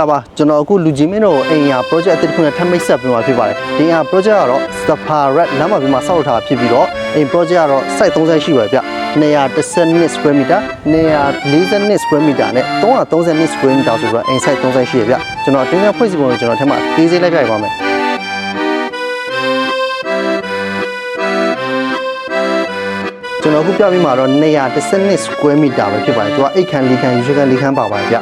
လာပါကျွန်တော်အခုလူကြီးမင်းတို့အိမ်ယာ project အသစ်တစ်ခုနဲ့ထပ်မိတ်ဆက်ပြီးမှဖြစ်ပါတယ်ဒီအိမ်ယာ project ကတော့ Safarat လမ်းမပြီးမှဆောက်ထားဖြစ်ပြီးတော့အိမ် project ကတော့ site 30ရှိပါဗျ212 square meter 242 square meter နဲ့332 square meter ဆိုတော့အိမ် site 30ရှိရဗျကျွန်တော်အတင်းများဖွဲ့စည်းပုံကိုကျွန်တော်ထပ်မှသေးသေးလိုက်ပြပါမယ်ကျွန်တော်အခုပြပြီးမှာတော့212 square meter ပဲဖြစ်ပါတယ်သူကအိတ်ခန်း၄ခန်းရွှေခန်း၄ခန်းပါပါတယ်ဗျ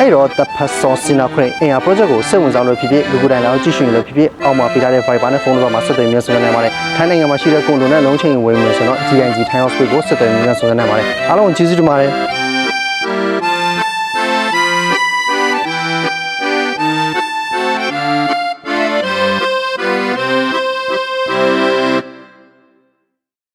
အဲ့တော့ The Person Sinacre အိမ်ယာ project ကိုစိတ်ဝင်စားလို့ဖြစ်ဖြစ်လူကိုယ်တိုင်လည်းကြည့်ရှင်လို့ဖြစ်ဖြစ်အောက်မှာပေးထားတဲ့ Viber နဲ့ဖုန်းနံပါတ်မှာဆက်သွယ်မြဲဆောင်နိုင်ပါတယ်ထိုင်းနိုင်ငံမှာရှိတဲ့ကွန်ဒိုနဲ့လုံးချင်းဝင်မယ်ဆိုတော့ GNG Thai Hospital ကိုဆက်သွယ်မြဲဆောင်နိုင်ပါတယ်အားလုံးကျေးဇူးတင်ပါတယ်